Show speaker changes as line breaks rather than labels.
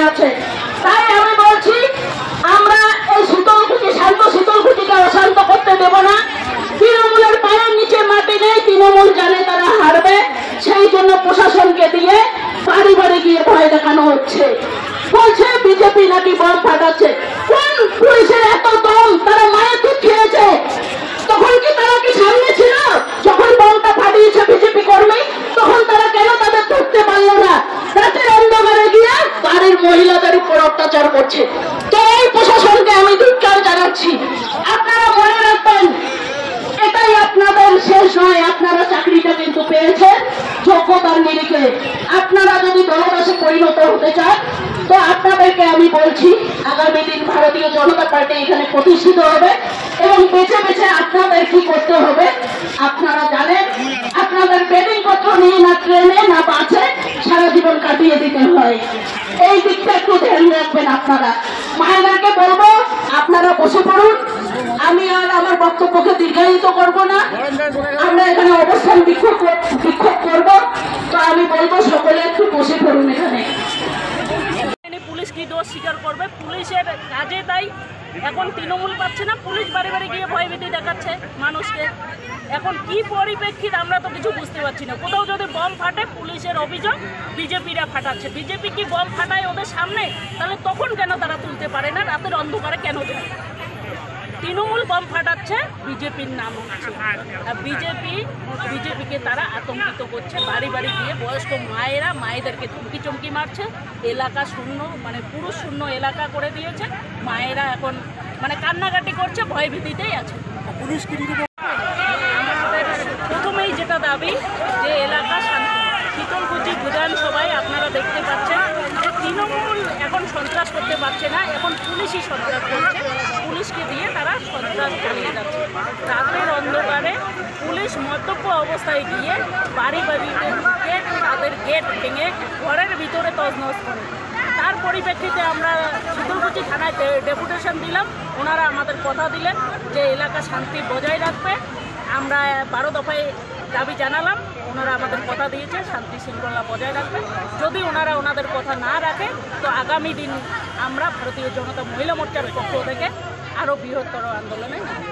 আছে। তাই আমি বলছি, আমরা এই শীতলকুচি শান্ত শীতলকুচিকে অশান্ত করতে দেব না। তৃণমূলের পায়ের নিচে মাটি নেই, তৃণমূল জানে তারা হারবে, সেই জন্য প্রশাসনকে দিয়ে বাড়ি বাড়ি গিয়ে ভয় দেখানো হচ্ছে। বলছে বিজেপি নাকি বম ফাটাচ্ছে। কোন পুলিশের এত দম? তারা মায়ের দুধ খেয়েছে, তখন কি তারা কি সামনে ছিল? যখন বমটা ফাটিয়েছে বিজেপি কর্মী, তখন তারা কেন তাদের ধরতে পারলো না? রাতের অন্ধকারে গিয়ে বাড়ির মহিলাদের উপর অত্যাচার করছে। তো এই প্রশাসনকে আমি ধিক্কার জানাচ্ছি। আপনারা মনে রাখবেন, এটাই আপনাদের শেষ নয়। আপনারা চাকরিটা কিন্তু পেয়েছেন যোগ্যতার নিরিখে। আপনারা যদি দলদাসে পরিণত হতে চান, তো আপনাদেরকে আমি বলছি, আগামী দিন ভারতীয় জনতা পার্টি এখানে প্রতিষ্ঠিত হবে এবং বেছে বেছে আপনাদের কি করতে হবে আপনারা জানেন। আপনাদের বেডিং পত্র নিয়ে না ট্রেনে না বাসে সারা জীবন কাটিয়ে দিতে হয়। এই দিকটা একটু ধ্যান রাখবেন আপনারা। মায়েদেরকে বলবো, আপনারা বসে পড়ুন। আমি আর আমার বক্তব্যকে দীর্ঘায়িত করব না। আমরা এখানে অবস্থান বিক্ষোভ করব। তো আমি বলবো সকলে একটু বসে পড়ুন এখানে।
পুলিশ কি দোষ স্বীকার করবে? পুলিশের কাজে তাই। এখন তৃণমূল পাচ্ছে না, পুলিশ বাড়ি বাড়ি গিয়ে ভয়ভীতি দেখাচ্ছে মানুষকে। এখন কি পরিপ্রেক্ষিত আমরা তো কিছু বুঝতে পারছি না। কোথাও যদি বম ফাটে, পুলিশের অভিযোগ বিজেপিরা ফাটাচ্ছে। বিজেপি কি বম ফাটায় ওদের সামনে? তাহলে তখন কেন তারা তুলতে পারে না? রাতের অন্ধকারে কেন যায়? তৃণমূল বম ফাটাচ্ছে, বিজেপির নাম হচ্ছে। আর বিজেপিকে তারা আতঙ্কিত করছে। বাড়ি বাড়ি গিয়ে বয়স্ক মায়েদেরকে ধমকি চমকি মারছে। এলাকা শূন্য, মানে পুরুষ শূন্য এলাকা করে দিয়েছে। মায়েরা এখন মানে কান্নাকাটি করছে, ভয়ভীতিতেই আছে। আমাদের প্রথমেই যেটা দাবি, যে এলাকা শান্তি। শীতলকুচি বিধানসভায় আপনারা দেখতে পাচ্ছেন যে তৃণমূল এখন সন্ত্রাস করতে পারছে না, এখন পুলিশই সন্ত্রাস করছে। পুলিশকে দিয়ে তারা সন্ত্রাস চালিয়ে যাচ্ছে। রাতের অন্ধকারে পুলিশ মদ্যপ অবস্থায় গিয়ে বাড়ি বাড়িতে ঢুকে তাদের গেট ভেঙে ঘরের ভিতরে তছনছ করে। তার পরিপ্রেক্ষিতে আমরা শীতলকুচি থানায় ডেপুটেশন দিলাম। ওনারা আমাদের কথা দিলেন যে এলাকা শান্তি বজায় রাখবে। আমরা 12 দফায় দাবি জানালাম, ওনারা আমাদের কথা দিয়েছে শান্তি শৃঙ্খলা বজায় রাখবে। যদি ওনারা ওনাদের কথা না রাখে, তো আগামী দিন আমরা ভারতীয় জনতা মহিলা মোর্চার পক্ষ থেকে আরও বৃহত্তর আন্দোলনে নামব।